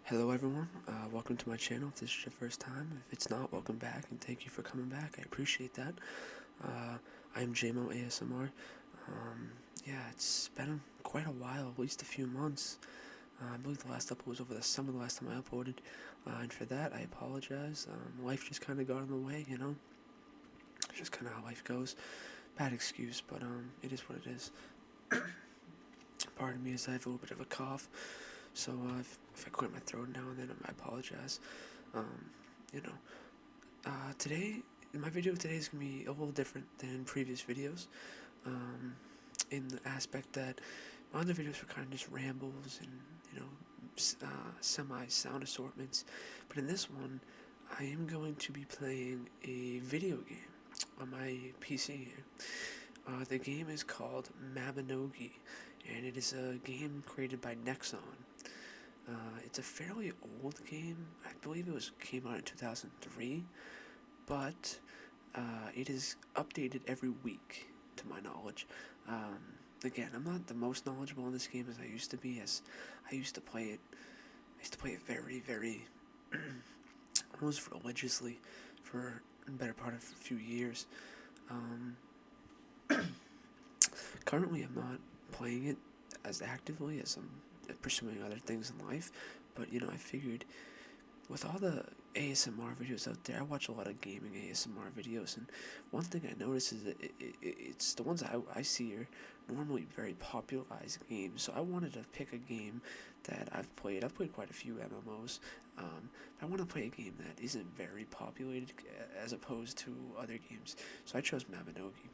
Hello everyone, welcome to my channel if this is your first time. If it's not, welcome back and thank you for coming back. I appreciate that. I am JMO ASMR. Yeah, it's been quite a while, at least a few months. I believe the last upload was over the summer, the last time I uploaded. And for that, I apologize. Life just kind of got in the way, you know? It's just kind of how life goes. Bad excuse, but it is what it is. Pardon me as I have a little bit of a cough. So if I clear my throat now and then, I apologize. Um, you know, today, my video today is going to be a little different than previous videos. In the aspect that my other videos were kind of just rambles and, you know, semi-sound assortments. But in this one, I am going to be playing a video game on my PC here. The game is called Mabinogi, and it is a game created by Nexon. It's a fairly old game. I believe it came out in 2003, but it is updated every week, to my knowledge. Again, I'm not the most knowledgeable in this game as I used to be, as I used to play it. I used to play it very, very, almost religiously for the better part of a few years. Currently, I'm not playing it as actively as I'm pursuing other things in life, but you know, I figured with all the ASMR videos out there, I watch a lot of gaming ASMR videos, and one thing I notice is that it's the ones I see are normally very popularized games. So I wanted to pick a game that I've played. I've played quite a few MMOs. I want to play a game that isn't very populated as opposed to other games. So I chose Mabinogi.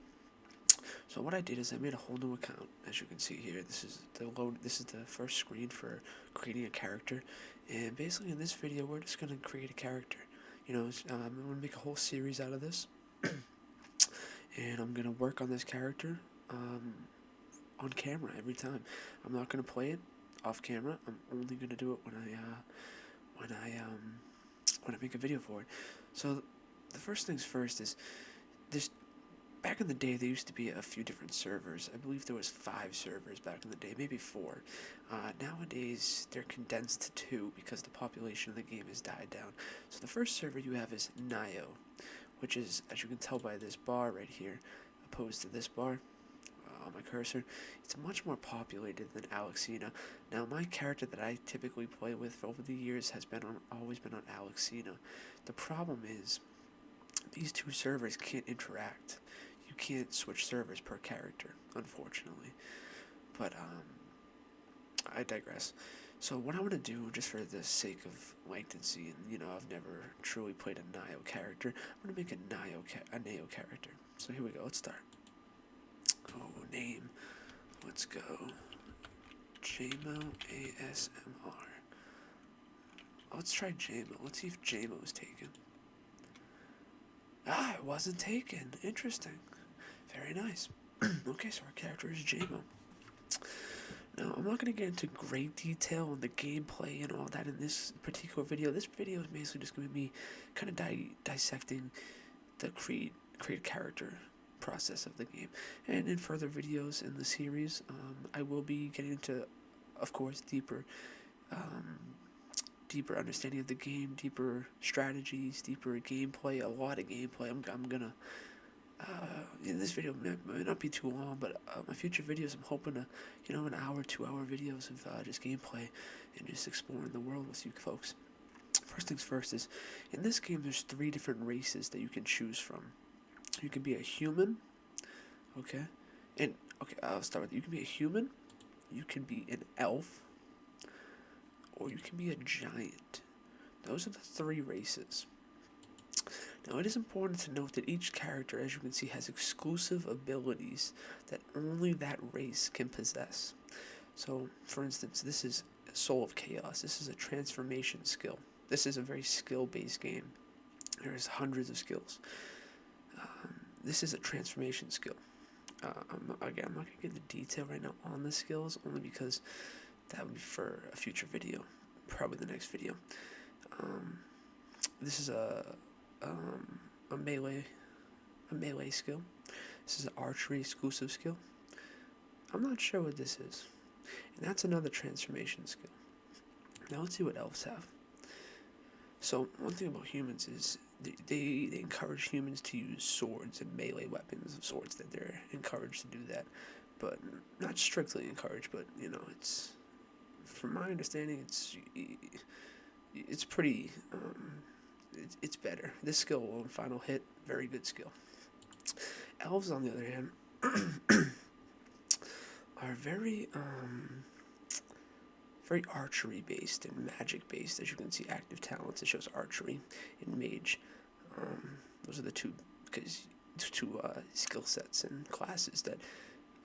So what I did is I made a whole new account. As you can see here, this is the first screen for creating a character. And basically in this video, we're just gonna create a character. You know, I'm gonna make a whole series out of this, and I'm gonna work on this character on camera every time. I'm not gonna play it off camera. I'm only gonna do it when I make a video for it. So the first things first is this. Back in the day, there used to be a few different servers. I believe there was 5 servers back in the day, maybe 4. Nowadays, they're condensed to 2 because the population of the game has died down. So the first server you have is Nio, which is, as you can tell by this bar right here, opposed to this bar on my cursor, it's much more populated than Alexina. Now, my character that I typically play with over the years has always been on Alexina. The problem is, these 2 servers can't interact. You can't switch servers per character, unfortunately. But I digress. So what I'm gonna do, just for the sake of lengthency, and you know, I've never truly played a Nio character, I'm gonna make a Nio character. So here we go. Let's start. Oh, name. Let's go. JMO ASMR. Let's try JMO. Let's see if JMO is taken. Ah, it wasn't taken. Interesting. Very nice. Okay, so our character is JMO. Now, I'm not going to get into great detail on the gameplay and all that in this particular video. This video is basically just going to be kind of dissecting the create character process of the game. And in further videos in the series, I will be getting into, of course, deeper understanding of the game, deeper strategies, deeper gameplay, a lot of gameplay. I'm gonna in this video may not be too long, but my future videos, I'm hoping to, you know, an hour, 2-hour videos of just gameplay and just exploring the world with you folks. First things first is, in this game, there's 3 different races that you can choose from. You can be a human, okay, and okay, I'll start with you can be a human, you can be an elf, or you can be a giant. Those are the 3 races. Now, it is important to note that each character, as you can see, has exclusive abilities that only that race can possess. So, for instance, this is Soul of Chaos. This is a transformation skill. This is a very skill-based game. There's hundreds of skills. This is a transformation skill. I'm not going to get into detail right now on the skills, only because that would be for a future video, probably the next video. This is a melee skill. This is an archery exclusive skill. I'm not sure what this is, and that's another transformation skill. Now let's see what elves have. So one thing about humans is they encourage humans to use swords and melee weapons of swords, that they're encouraged to do that, but not strictly encouraged. But it's, from my understanding, it's pretty it's better. This skill on final hit, very good skill. Elves, on the other hand, are very archery based and magic based. As you can see, active talents, it shows archery and mage. Those are the two skill sets and classes that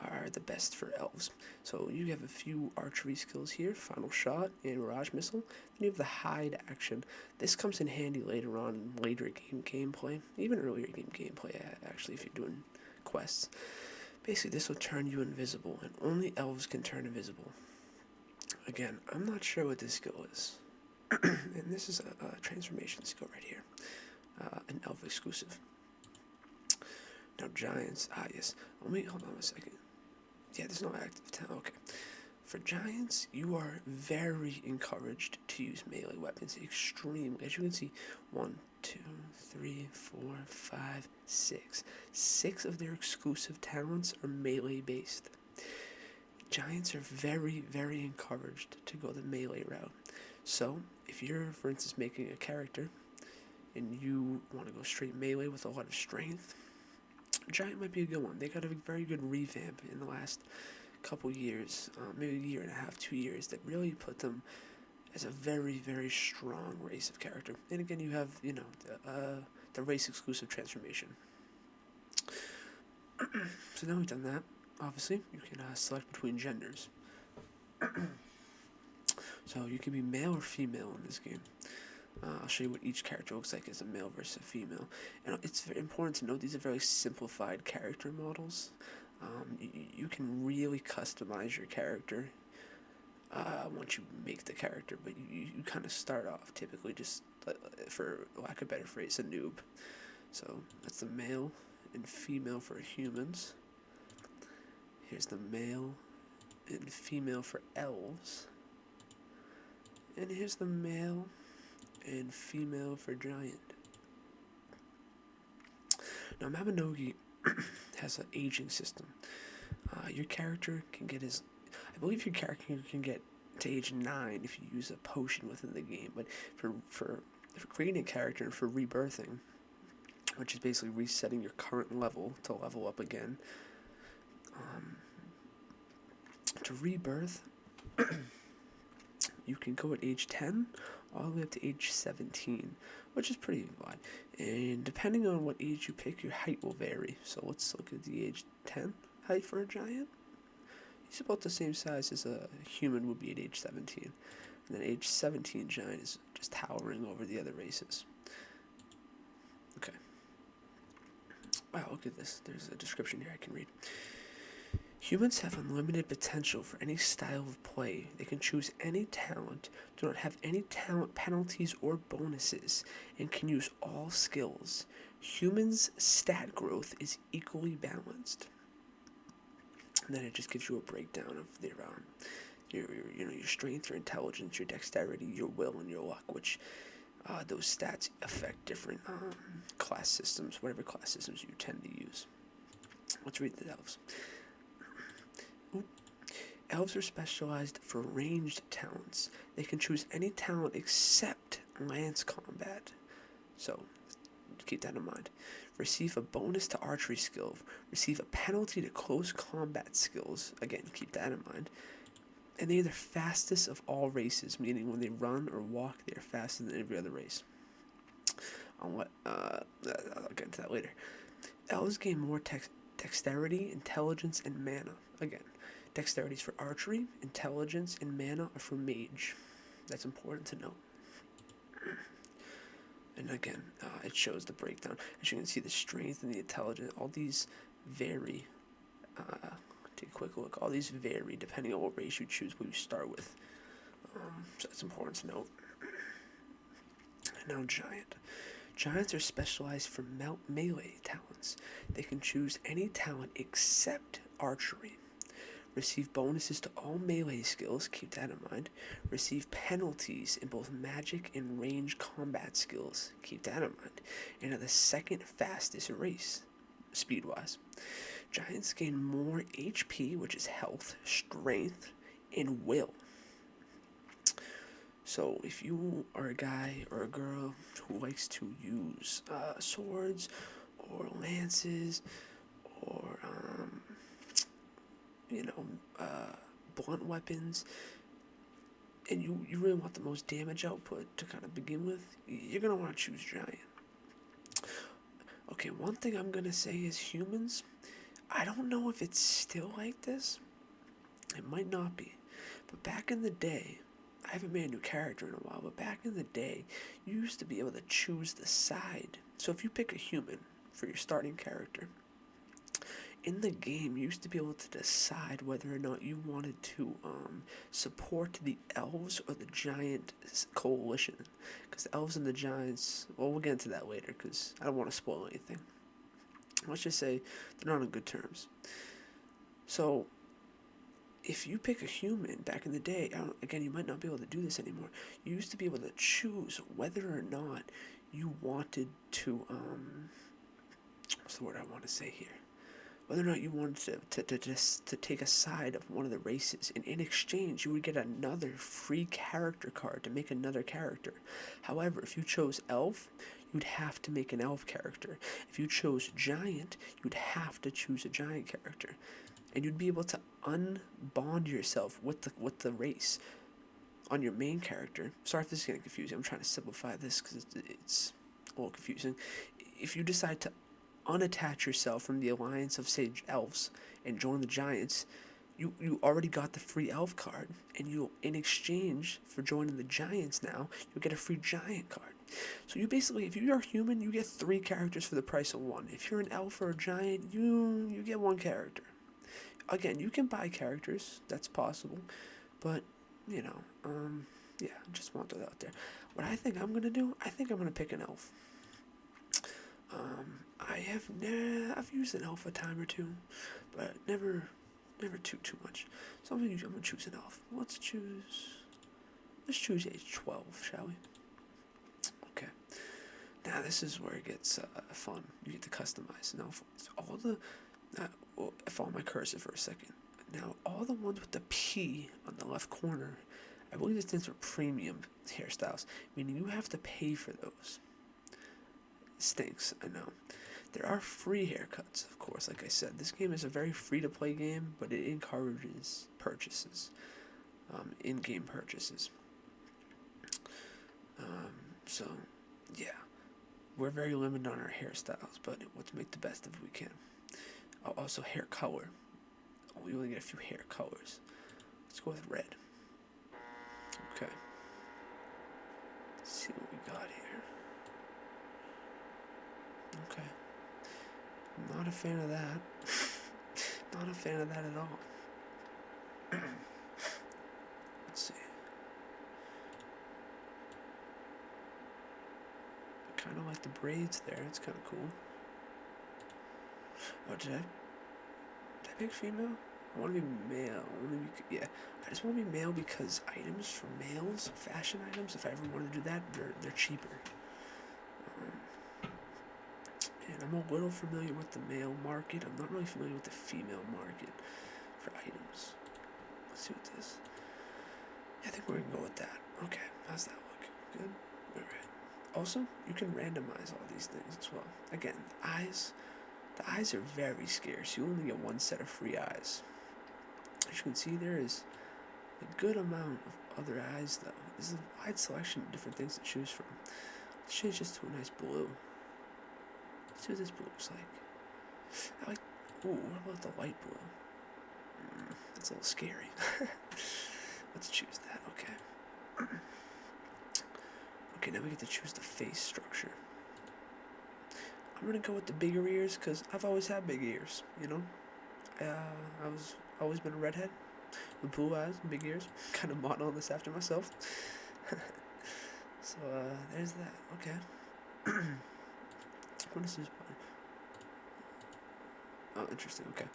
are the best for elves. So you have a few archery skills here: final shot and mirage missile. Then you have the hide action. This comes in handy later on, later game gameplay, even earlier game gameplay actually, if you're doing quests. Basically, this will turn you invisible, and only elves can turn invisible. Again, I'm not sure what this skill is. And this is a transformation skill right here. An elf exclusive. Now giants, yes. Let me, hold on a second. Yeah, there's no active talent, okay. For giants, you are very encouraged to use melee weapons. Extremely. As you can see, 1, 2, 3, 4, 5, 6. 6 of their exclusive talents are melee based. Giants are very, very encouraged to go the melee route. So, if you're, for instance, making a character and you want to go straight melee with a lot of strength, Giant might be a good one. They got a very good revamp in the last couple years, maybe a year and a half, 2 years, that really put them as a very, very strong race of character. And again, you have, the race exclusive transformation. So now we've done that. Obviously, you can select between genders. So you can be male or female in this game. I'll show you what each character looks like as a male versus a female. And it's very important to note these are very simplified character models. You can really customize your character once you make the character, but you kind of start off typically just, for lack of a better phrase, a noob. So that's the male and female for humans. Here's the male and female for elves. And here's the male and female for giant. Now, Mabinogi has an aging system. Your character can get I believe your character can get to age 9 if you use a potion within the game. But for creating a character and for rebirthing, which is basically resetting your current level to level up again, to rebirth, you can go at age 10 all the way up to age 17, which is pretty wide. And depending on what age you pick, your height will vary. So let's look at the age 10 height for a giant. He's about the same size as a human would be at age 17. And then age 17 giant is just towering over the other races. Okay. Wow, look at this. There's a description here I can read. Humans have unlimited potential for any style of play. They can choose any talent, do not have any talent penalties or bonuses, and can use all skills. Humans' stat growth is equally balanced. And then it just gives you a breakdown of their your strength, your intelligence, your dexterity, your will, and your luck, which those stats affect different class systems, whatever class systems you tend to use. Let's read the elves. Elves are specialized for ranged talents. They can choose any talent except lance combat. So, keep that in mind. Receive a bonus to archery skill. Receive a penalty to close combat skills. Again, keep that in mind. And they are the fastest of all races, meaning when they run or walk, they are faster than every other race. I'll get into that later. Elves gain more dexterity, intelligence, and mana. Again, dexterity is for archery, intelligence, and mana are for mage. That's important to note. And again, it shows the breakdown. As you can see, the strength and the intelligence, all these vary. Take a quick look. All these vary depending on what race you choose, what you start with. So that's important to note. And now giant. Giants are specialized for melee talents. They can choose any talent except archery. Receive bonuses to all melee skills, keep that in mind. Receive penalties in both magic and range combat skills, keep that in mind. And are the second fastest race, speed-wise. Giants gain more HP, which is health, strength, and will. So if you are a guy or a girl who likes to use swords or lances or blunt weapons, and you really want the most damage output to kind of begin with, you're going to want to choose Giant. Okay, one thing I'm going to say is humans, I don't know if it's still like this. It might not be. But back in the day, I haven't made a new character in a while, but back in the day, you used to be able to choose the side. So if you pick a human for your starting character, in the game, you used to be able to decide whether or not you wanted to support the Elves or the Giant coalition. Because the Elves and the Giants, well, we'll get into that later because I don't want to spoil anything. Let's just say they're not on good terms. So, if you pick a human back in the day, again, you might not be able to do this anymore. You used to be able to choose whether or not you wanted to, what's the word I want to say here? Whether or not you wanted to take a side of one of the races, and in exchange you would get another free character card to make another character. However, if you chose Elf, you'd have to make an Elf character. If you chose Giant, you'd have to choose a Giant character, and you'd be able to unbond yourself with the race on your main character. Sorry if this is getting confusing. I'm trying to simplify this because it's a little confusing. If you decide to unattach yourself from the alliance of, say, Elves and join the Giants, you already got the free Elf card, and you, in exchange for joining the Giants now, you'll get a free Giant card. So you basically, if you are human, you get 3 characters for the price of 1. If you're an Elf or a Giant, you get 1 character. Again, you can buy characters, that's possible, but, yeah, just want that out there. What I think I'm going to do, I think I'm going to pick an Elf. I've used an Elf a time or two, but never too much. So I'm gonna choose an Elf. Let's choose age 12, shall we? Okay. Now this is where it gets fun. You get to customize. Now, all the, follow my cursor for a second. Now, all the ones with the P on the left corner, I believe it stands for premium hairstyles, meaning you have to pay for those. Stinks, I know. There are free haircuts, of course. Like I said, this game is a very free-to-play game, but it encourages purchases, in-game purchases. So, yeah, we're very limited on our hairstyles, but let's make the best of it we can. Also, hair color. We only get a few hair colors. Let's go with red. Okay. Let's see what we got here. Okay. I'm not a fan of that. Not a fan of that at all. Let's see. I kind of like the braids there. It's kind of cool. Oh, did I pick female? I want to be male. I just want to be male because items for males, fashion items, if I ever want to do that, they're cheaper. And I'm a little familiar with the male market. I'm not really familiar with the female market for items. Let's see what this. I think we're going to go with that. Okay, how's that look? Good? Alright. Also, you can randomize all these things as well. Again, the eyes are very scarce. You only get 1 set of free eyes. As you can see, there is a good amount of other eyes, though. There's a wide selection of different things to choose from. Let's change this to a nice blue. Let's see what this blue looks like. Ooh, what about the light blue? That's a little scary. Let's choose that, okay. Okay, now we get to choose the face structure. I'm gonna go with the bigger ears, because I've always had big ears, you know? I've always been a redhead with blue eyes and big ears. Kind of modeling this after myself. So, there's that. Okay. What is this? Oh, interesting. Okay.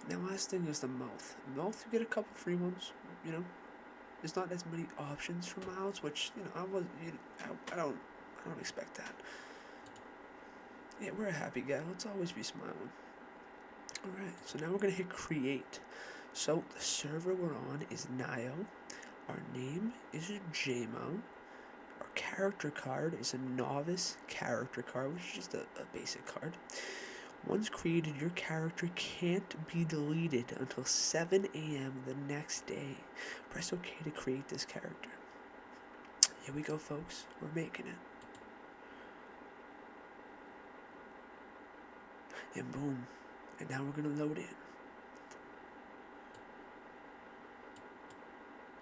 Now, last thing is the mouth. Mouth, you get a couple free ones. You know, there's not as many options for mouths, which I don't expect that. Yeah, we're a happy guy. Let's always be smiling. All right. So now we're gonna hit create. So the server we're on is Nio. Our name is JMO. Our character card is a novice character card, which is just a basic card. Once created, your character can't be deleted until 7 a.m. the next day. Press OK to create this character. Here we go, folks. We're making it. And boom. And now we're going to load in.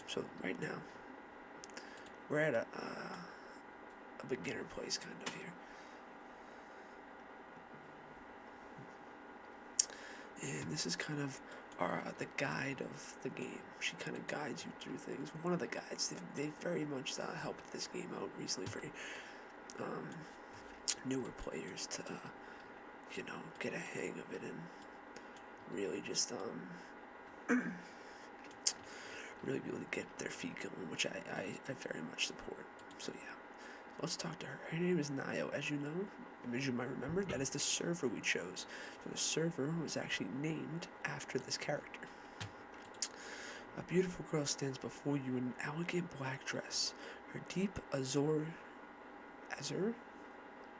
So right now, we're at a beginner place kind of here. And this is kind of the guide of the game. She kind of guides you through things. One of the guides. They've very much helped this game out recently for newer players to, get a hang of it and really just really be able to get their feet going, which I very much support. So yeah, let's talk to her. Her name is Nio, as you know. As you might remember, that is the server we chose. So the server was actually named after this character. A beautiful girl stands before you in an elegant black dress. Her deep azure?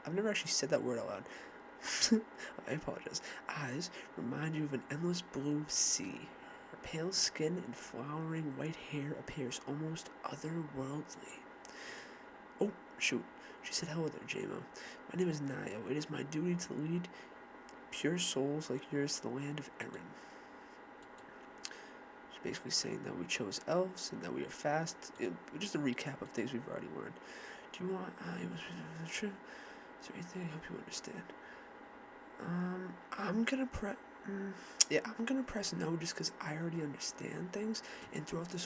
I've never actually said that word out loud. I apologize. Eyes remind you of an endless blue sea. Her pale skin and flowering white hair appears almost otherworldly. Oh, shoot. She said, hello there, JMO. My name is Nio. It is my duty to lead pure souls like yours to the land of Erin. She's basically saying that we chose elves and that we are fast. Just a recap of things we've already learned. Do you want... Is there anything I hope you understand? I'm gonna I'm gonna press no just because I already understand things, and throughout this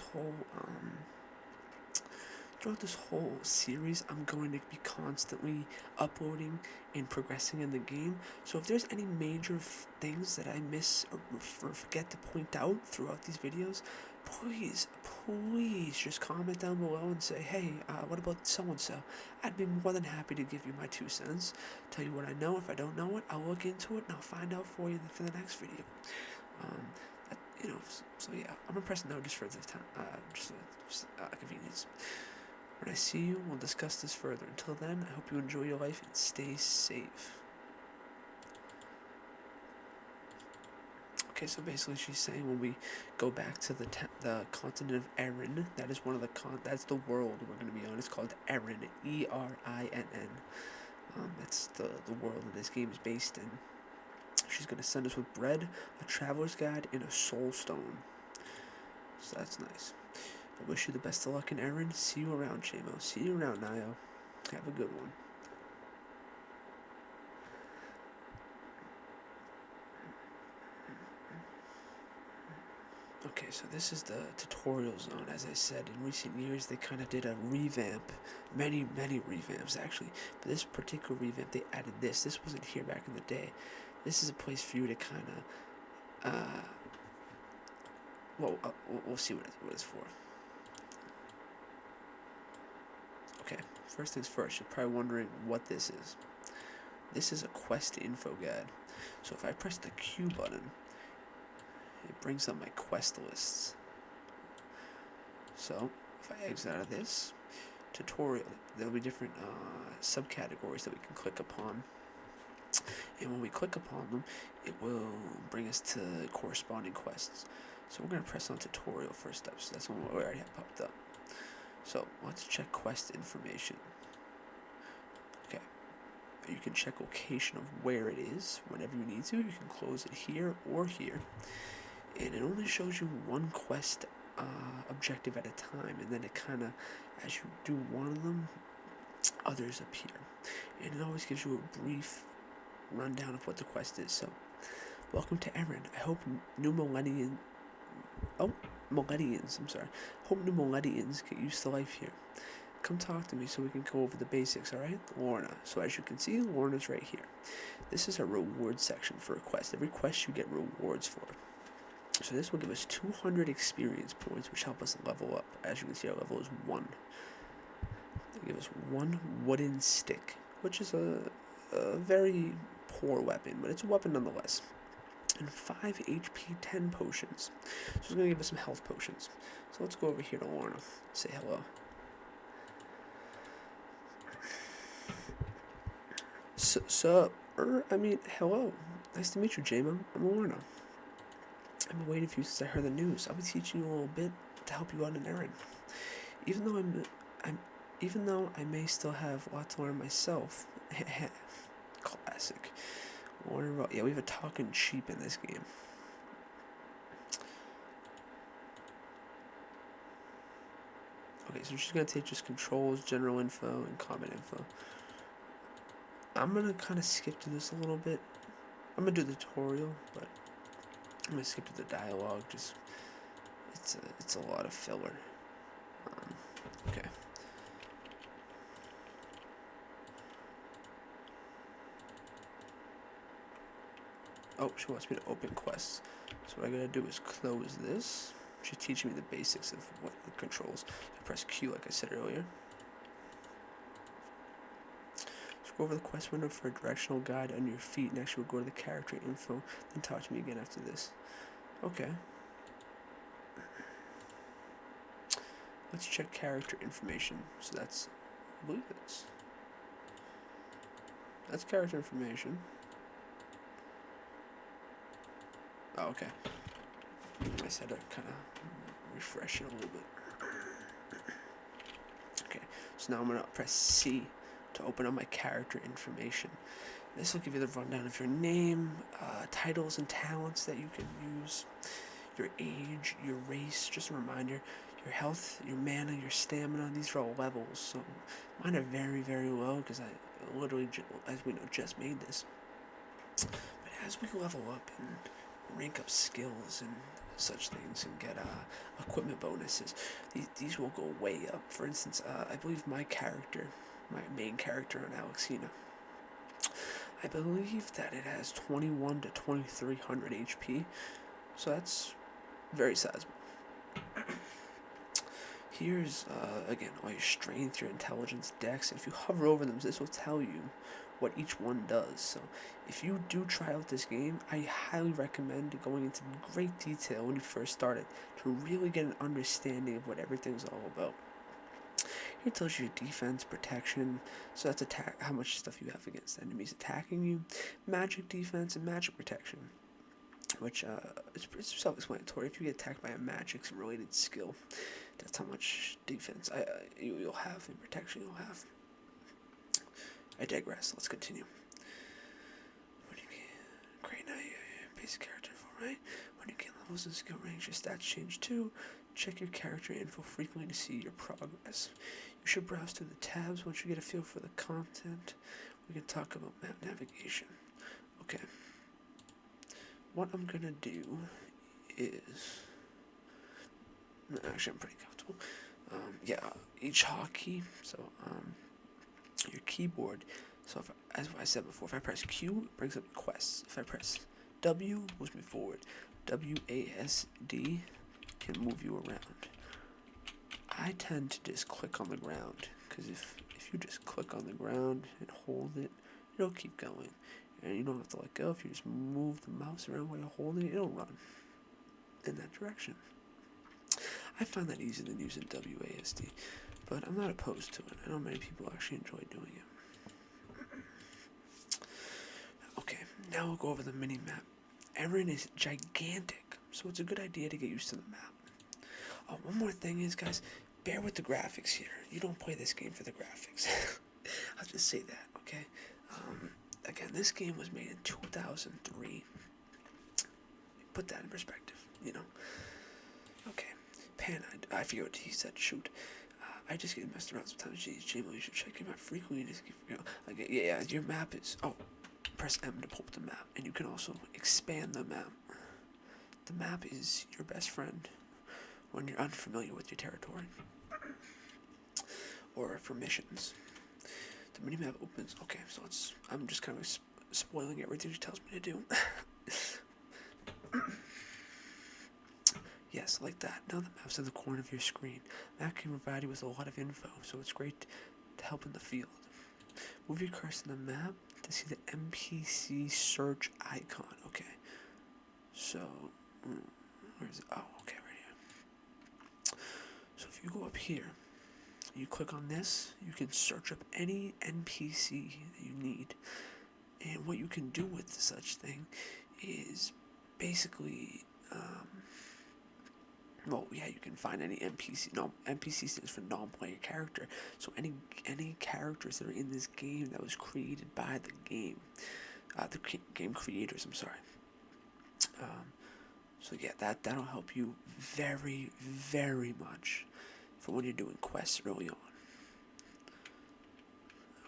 whole series, I'm going to be constantly uploading and progressing in the game. So if there's any major things that I miss or forget to point out throughout these videos, please just comment down below and say, hey, what about so-and-so? I'd be more than happy to give you my 2 cents, tell you what I know. If I don't know it, I'll look into it and I'll find out for you for the next video. So yeah, I'm gonna press no just for this time, just convenience. When I see you, we'll discuss this further. Until then, I hope you enjoy your life and stay safe. Okay, so basically she's saying when we go back to the continent of Erin, that is one of that's the world we're going to be on. It's called Erin, Erinn. That's the world that this game is based in. She's going to send us with bread, a traveler's guide, and a soul stone. So that's nice. I wish you the best of luck in Erin. See you around, JMO. See you around, Nio. Have a good one. Okay, so this is the tutorial zone. As I said, in recent years, they kind of did a revamp. Many revamps, actually. But this particular revamp, they added this. This wasn't here back in the day. This is a place for you to kind of, we'll see what it's for. Okay, first things first, you're probably wondering what this is. This is a quest info guide. So if I press the Q button, it brings up my quest lists. So if I exit out of this tutorial, there'll be different subcategories that we can click upon. And when we click upon them, it will bring us to corresponding quests. So we're going to press on tutorial first steps. That's one we already have popped up. So let's check quest information. Okay, you can check location of where it is whenever you need to. You can close it here or here, and it only shows you one quest objective at a time, and then it kind of, as you do one of them, others appear, and it always gives you a brief rundown of what the quest is. So welcome to Erin. I hope new Millennians get used to life here. Come talk to me so we can go over the basics, alright? Lorna. So as you can see, Lorna's right here. This is a reward section for a quest. Every quest you get rewards for. So this will give us 200 experience points, which help us level up. As you can see, our level is 1. They give us 1 wooden stick, which is a very poor weapon, but it's a weapon nonetheless. And 5 HP, 10 potions. So it's going to give us some health potions. So let's go over here to Lorna. Say hello. Hello. Nice to meet you, J-Mo. I'm Lorna. I've been waiting for you since I heard the news. I'll be teaching you a little bit to help you on an errand. Even though I may still have a lot to learn myself. Classic. Yeah, we have a talking sheep in this game. Okay, so she's going to take just controls, general info, and combat info. I'm going to kind of skip through this a little bit. I'm going to do the tutorial, but I'm going to skip to the dialogue. Just it's a lot of filler. Okay. Oh, she wants me to open quests. So what I gotta do is close this. She's teaching me the basics of what the controls. I press Q like I said earlier. Go over the quest window for a directional guide on your feet. Next, we'll go to the character info. Then talk to me again after this. Okay. Let's check character information. So that's, I believe that's character information. Oh, okay. I said to kind of refresh it a little bit. Okay, so now I'm gonna press C to open up my character information. This will give you the rundown of your name, titles and talents that you can use, your age, your race, just a reminder, your health, your mana, your stamina. These are all levels, so mine are very, very low because I literally, as we know, just made this. But as we level up and rank up skills and such things and get equipment bonuses, these will go way up. For instance, I believe my main character on Alexina, I believe that it has 21 to 2300 HP, so that's very sizable. Here's, again, all your strength, your intelligence, dex, and if you hover over them, this will tell you what each one does. So if you do try out this game, I highly recommend going into great detail when you first start it to really get an understanding of what everything's all about. Here it tells you your defense, protection, so that's how much stuff you have against enemies attacking you, magic defense, and magic protection, which it's self-explanatory. If you get attacked by a magic-related skill, that's how much defense you'll have and protection you'll have. I digress. Let's continue. Great, now your basic character info, right? When you gain levels and skill range, your stats change too. Check your character info frequently to see your progress. You should browse through the tabs once you get a feel for the content. We can talk about map navigation. Okay. What I'm gonna do is, actually I'm pretty comfortable. Each hotkey. So your keyboard. So as I said before, if I press Q, it brings up quests. If I press W, moves me forward. WASD can move you around. I tend to just click on the ground, because if you just click on the ground and hold it, it'll keep going. And you don't have to let go. If you just move the mouse around while you're holding it, it'll run in that direction. I find that easier than using WASD, but I'm not opposed to it. I know many people actually enjoy doing it. Okay, now we'll go over the mini-map. Erin is gigantic, so it's a good idea to get used to the map. Oh, one more thing is, guys, bear with the graphics here. You don't play this game for the graphics. I'll just say that, okay? Again, this game was made in 2003. Put that in perspective, you know? Okay, Pan, I forget what he said, shoot. I just get messed around sometimes. Jeez, J-Mo, you should check your map frequently. Just keep, your map is, press M to pull up the map, and you can also expand the map. The map is your best friend when you're unfamiliar with your territory, or for missions. The minimap opens. Okay, so I'm just kind of spoiling everything she tells me to do. Yes, like that. Now the map's in the corner of your screen. Map can provide you with a lot of info, so it's great to help in the field. Move your cursor on the map to see the NPC search icon. Okay. So, where's it? Oh, okay, right here. So if you go up here, you click on this, you can search up any NPC that you need. And what you can do with such thing is basically, well, yeah, you can find any NPC. No, NPC stands for non-player character. So any characters that are in this game that was created by the game game creators. I'm sorry. So yeah, that'll help you very, very much for when you're doing quests early on.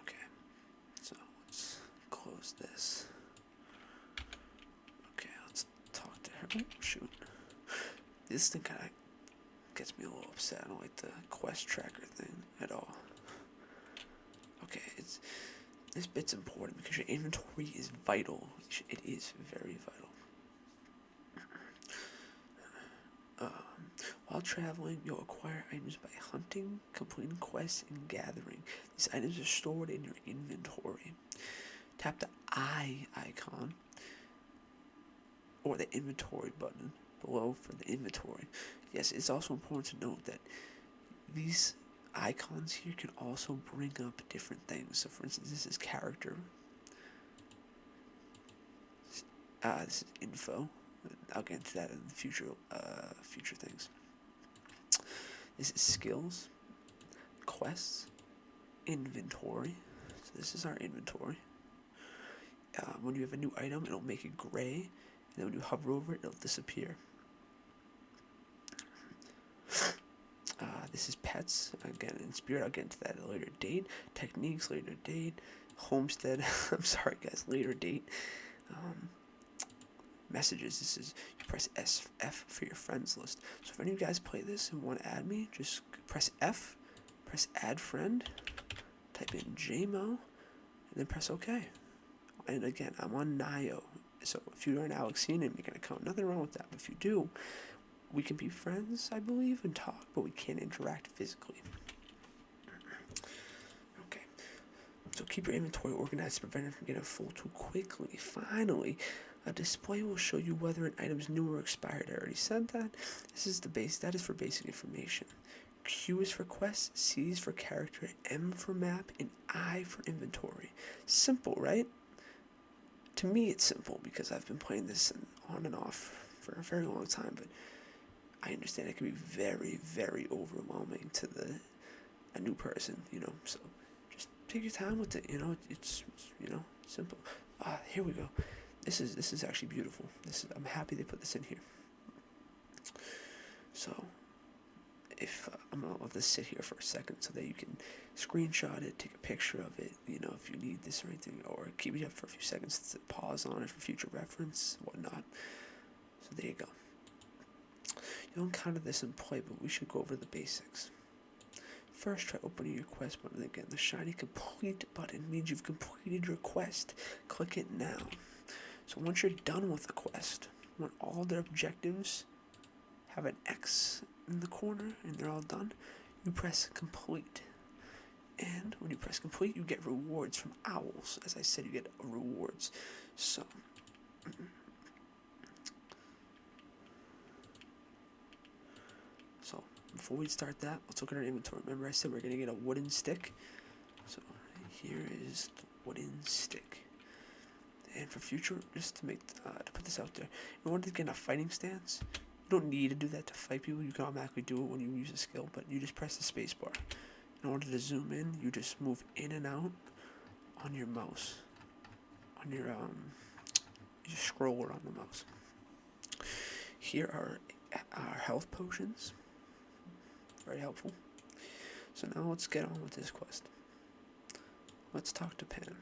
Okay, so let's close this. Okay, let's talk to her. Oh, shoot. This thing kind of gets me a little upset. I don't like the quest tracker thing at all. Okay, this bit's important because your inventory is vital. It is very vital. While traveling, you'll acquire items by hunting, completing quests, and gathering. These items are stored in your inventory. Tap the eye icon or the inventory button below for the inventory. Yes, it's also important to note that these icons here can also bring up different things. So for instance, this is character. This is info. I'll get into that in the future things. This is skills, quests, inventory. So this is our inventory. When you have a new item, it'll make it gray, and then when you hover over it, it'll disappear. This is pets. Again, in spirit, I'll get into that at a later date. Techniques, later date. Homestead, I'm sorry guys, later date. Messages, this is, you press F for your friends list. So if any of you guys play this and want to add me, just press F, press add friend, type in JMO, and then press OK. And again, I'm on Nio, so if you are an Alexine and make an account, nothing wrong with that. But if you do, we can be friends, I believe, and talk, but we can't interact physically. Okay, so keep your inventory organized to prevent it from getting full too quickly. Finally, a display will show you whether an item's new or expired. I already said that. This is the base. That is for basic information. Q is for quest, C is for character, M for map, and I for inventory. Simple, right? To me, it's simple because I've been playing this on and off for a very long time, but I understand it can be very, very overwhelming to a new person, so just take your time with it, it's simple. Here we go. This is actually beautiful. I'm happy they put this in here. So if I'm gonna let this sit here for a second so that you can screenshot it, take a picture of it, if you need this or anything, or keep it up for a few seconds to pause on it for future reference, whatnot. So there you go. You don't encounter this in play, but we should go over the basics. First, try opening your quest button again. The shiny complete button means you've completed your quest. Click it now. So once you're done with the quest, when all the objectives have an X in the corner and they're all done, you press complete. And when you press complete, you get rewards from owls. As I said, you get rewards. So before we start that, let's look at our inventory. Remember I said we're going to get a wooden stick? So here is the wooden stick. And for future, just to put this out there, in order to get a fighting stance, you don't need to do that to fight people. You can automatically do it when you use a skill, but you just press the space bar. In order to zoom in, you just move in and out on your mouse. On your, you just scroll around the mouse. Here are our health potions. Very helpful. So now let's get on with this quest. Let's talk to Pam.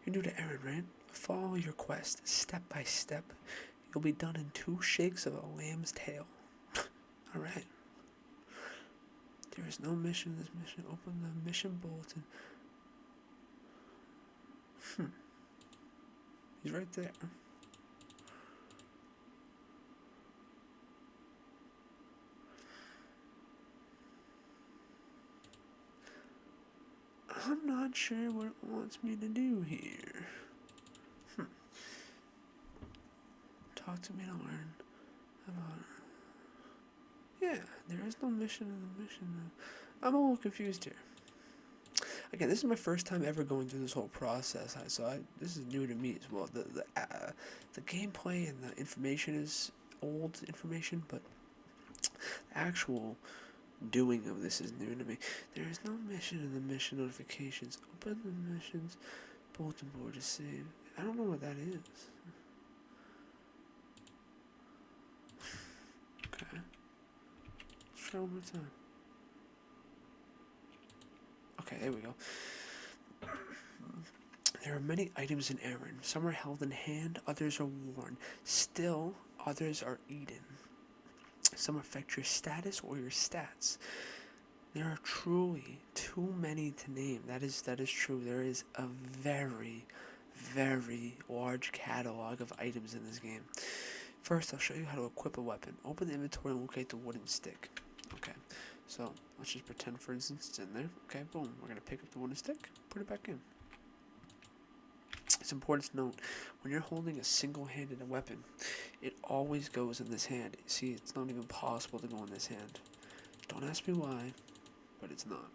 You're new to Erin, right? Follow your quest step by step. You'll be done in 2 shakes of a lamb's tail. Alright. There is no mission in this mission. Open the mission bulletin. He's right there. I'm not sure what it wants me to do here. Talk to me to learn about... Yeah, there is no mission in the mission. I'm a little confused here. Again, this is my first time ever going through this whole process, so this is new to me as well. The gameplay and the information is old information, but the actual doing of this is new to me. There is no mission in the mission notifications. Open the missions bulletin board to save. I don't know what that is. Okay. Let's try one more time. Okay, there we go. There are many items in Aaron. Some are held in hand, others are worn. Still, others are eaten. Some affect your status or your stats. There are truly too many to name. That is true. There is a very, very large catalog of items in this game. First, I'll show you how to equip a weapon. Open the inventory and locate the wooden stick. Okay, so let's just pretend, for instance, it's in there. Okay, boom. We're going to pick up the wooden stick, put it back in. It's important to note, when you're holding a single-handed weapon, it always goes in this hand. See, it's not even possible to go in this hand. Don't ask me why, but it's not.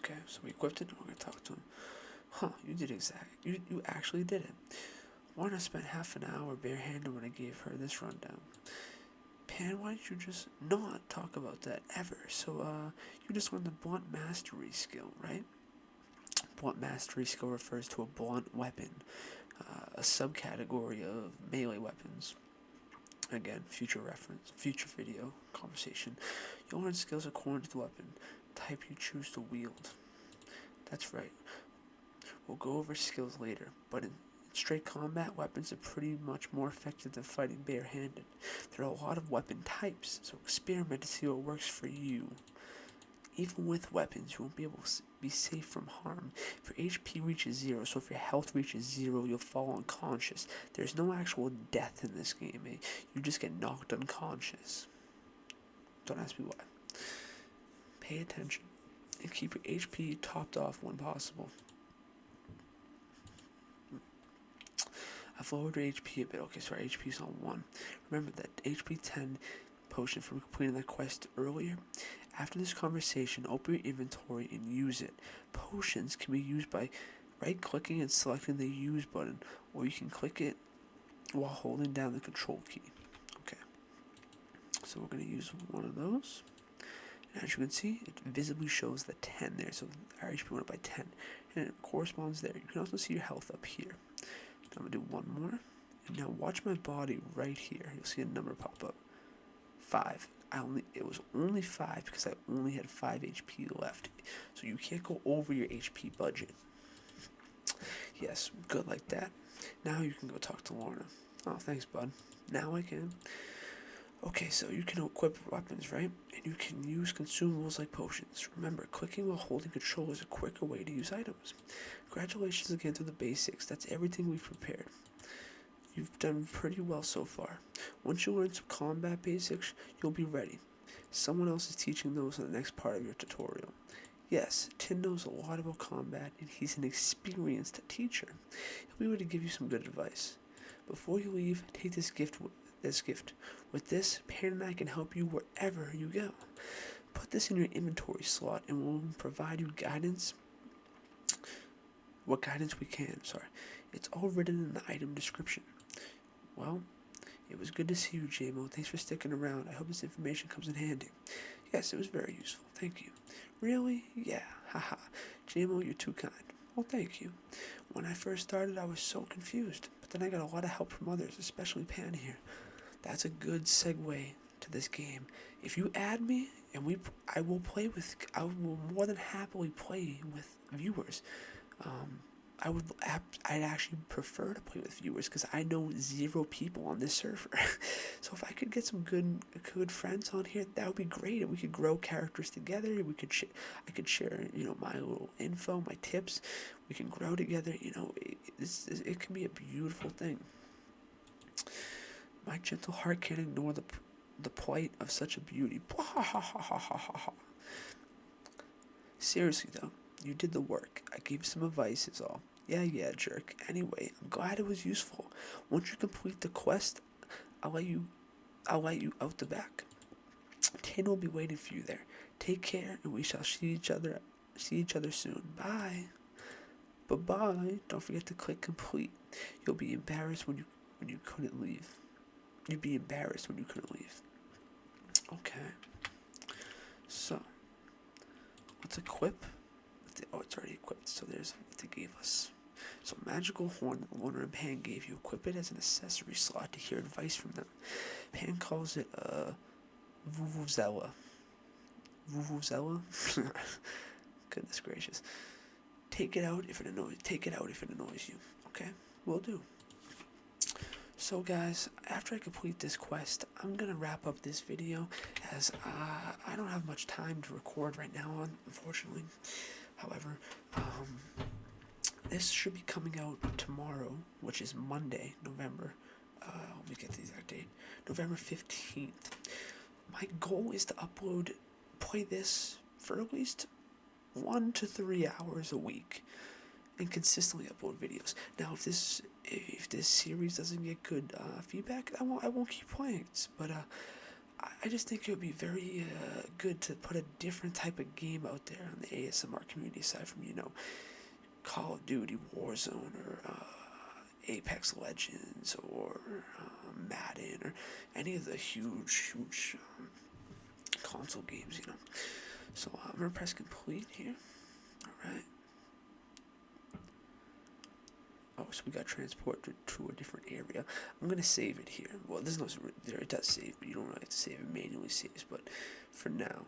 Okay, so we equipped it, we're going to talk to him. Huh, you did exactly. You actually did it. Lorna spent half an hour barehanded when I gave her this rundown. Pan, why did you just not talk about that ever? So, you just learned the blunt mastery skill, right? Blunt mastery skill refers to a blunt weapon, a subcategory of melee weapons. Again, future reference, future video, conversation. You'll learn skills according to the weapon type you choose to wield. That's right. We'll go over skills later, but in straight combat, weapons are pretty much more effective than fighting barehanded. There are a lot of weapon types, so experiment to see what works for you. Even with weapons, you won't be able to be safe from harm. If your HP reaches 0, so if your health reaches 0, you'll fall unconscious. There's no actual death in this game, eh? You just get knocked unconscious. Don't ask me why. Pay attention, and keep your HP topped off when possible. I've lowered your HP a bit. Okay, so our HP is on 1. Remember that HP 10 potion from completing that quest earlier? After this conversation, open your inventory and use it. Potions can be used by right-clicking and selecting the use button, or you can click it while holding down the control key. Okay, so we're going to use one of those. And as you can see, it visibly shows the 10 there, so our HP went up by 10. And it corresponds there. You can also see your health up here. I'm going to do one more. And now watch my body right here. You'll see a number pop up. 5. It was only 5 because I only had 5 HP left. So you can't go over your HP budget. Yes, good like that. Now you can go talk to Lorna. Oh, thanks, bud. Now I can. Okay, so you can equip weapons, right? And you can use consumables like potions. Remember, clicking while holding control is a quicker way to use items. Congratulations again to the basics. That's everything we've prepared. You've done pretty well so far. Once you learn some combat basics, you'll be ready. Someone else is teaching those in the next part of your tutorial. Yes, Tin knows a lot about combat, and he's an experienced teacher. He'll be able to give you some good advice. Before you leave, take this gift. With this, Pan and I can help you wherever you go. Put this in your inventory slot, and we'll provide you guidance. What guidance we can, It's all written in the item description. Well, it was good to see you, JMO. Thanks for sticking around. I hope this information comes in handy. Yes, it was very useful. Thank you. Really? Yeah. Haha. JMO, you're too kind. Well, thank you. When I first started, I was so confused, but then I got a lot of help from others, especially Pan here. That's a good segue to this game. If you add me, and I will more than happily play with viewers. I'd actually prefer to play with viewers because I know 0 people on this server. So if I could get some good friends on here, that would be great. And we could grow characters together. I could share, my little info, my tips. We can grow together. It can be a beautiful thing. My gentle heart can't ignore the plight of such a beauty. Seriously though, you did the work. I gave you some advice is all. Yeah, jerk. Anyway, I'm glad it was useful. Once you complete the quest, I'll let you out the back. Tin will be waiting for you there. Take care, and we shall see each other soon. Bye. Bye-bye. Don't forget to click complete. You'll be embarrassed when you couldn't leave. You'd be embarrassed when you couldn't leave. Okay. So, let's equip. Oh, it's already equipped. So there's what they gave us. So magical horn that Lorna and Pan gave you. Equip it as an accessory slot to hear advice from them. Pan calls it Vuvuzela. Vuvuzela? Goodness gracious. Take it out if it annoys you. Okay? Will do. So guys, after I complete this quest, I'm gonna wrap up this video as I don't have much time to record right now, unfortunately. However, this should be coming out tomorrow, which is Monday, November. Let me get the exact date. November 15th. My goal is to play this for at least 1 to 3 hours a week, and consistently upload videos. Now, if this series doesn't get good feedback, I won't keep playing it. But I just think it would be very good to put a different type of game out there on the ASMR community, aside from Call of Duty, Warzone, or Apex Legends, or Madden, or any of the huge console games, So I'm gonna press complete here. All right. Oh, so we got transported to a different area. I'm gonna save it here. Well, there's no there. It does save, but you don't really have to save it. Manually saves. But for now,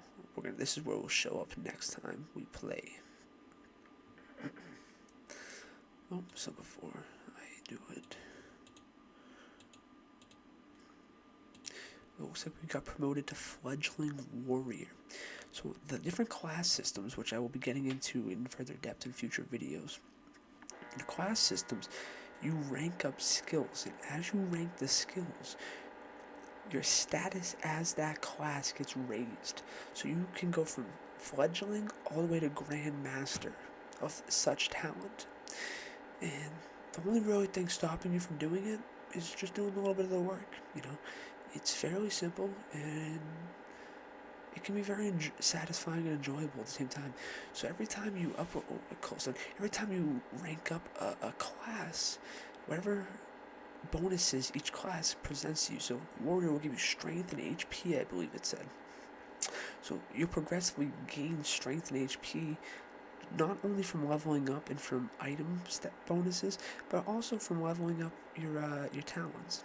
this is where we'll show up next time we play. Oh, so before I do it, it looks like we got promoted to Fledgling Warrior. So the different class systems, which I will be getting into in further depth in future videos. In the class systems, you rank up skills, and as you rank the skills, your status as that class gets raised. So you can go from fledgling all the way to Grandmaster of such talent. And the only really thing stopping you from doing it is just doing a little bit of the work, It's fairly simple, and it can be very satisfying and enjoyable at the same time. So every time you every time you rank up a class, whatever bonuses each class presents you. So Warrior will give you strength and HP, I believe it said. So you progressively gain strength and HP, not only from leveling up and from item bonuses, but also from leveling up your talents,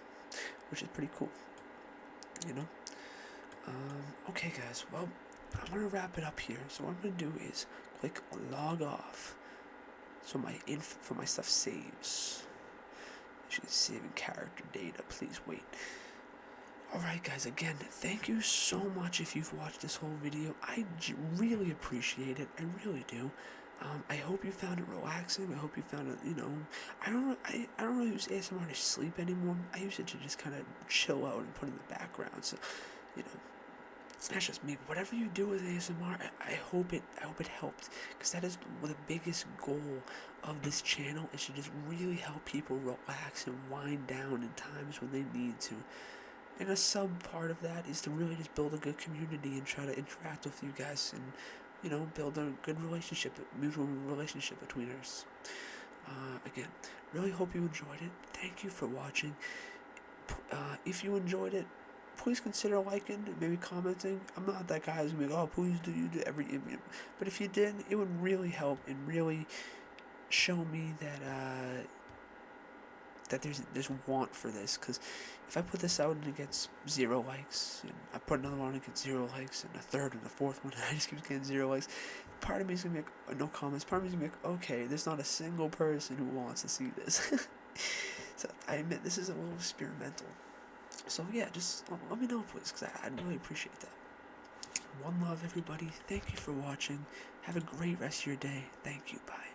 which is pretty cool. Okay guys, well, I'm going to wrap it up here. So what I'm going to do is click log off, so my stuff saves. Actually, saving character data, please wait. Alright guys, again, thank you so much if you've watched this whole video. I really appreciate it, I really do. I hope you found it relaxing. I hope you found it, I don't really use ASMR to sleep anymore. I use it to just kind of chill out and put in the background. So, that's just me. Whatever you do with ASMR, I hope it helped, because that is the biggest goal of this channel, is to just really help people relax and wind down in times when they need to. And a sub part of that is to really just build a good community and try to interact with you guys and, build a good mutual relationship between us. Again, really hope you enjoyed it. Thank you for watching. If you enjoyed it, please consider liking and maybe commenting. I'm not that guy who's gonna be like, oh, please do every image. But if you did, it would really help and really show me that there's want for this. Because if I put this out and it gets 0 likes, and I put another one and it gets 0 likes, and a third and a fourth one, and I just keep getting 0 likes, part of me is gonna be like, no comments. Part of me is gonna be like, okay, there's not a single person who wants to see this. So I admit this is a little experimental. So yeah, just let me know, please, because I'd really appreciate that. One love, everybody. Thank you for watching. Have a great rest of your day. Thank you. Bye.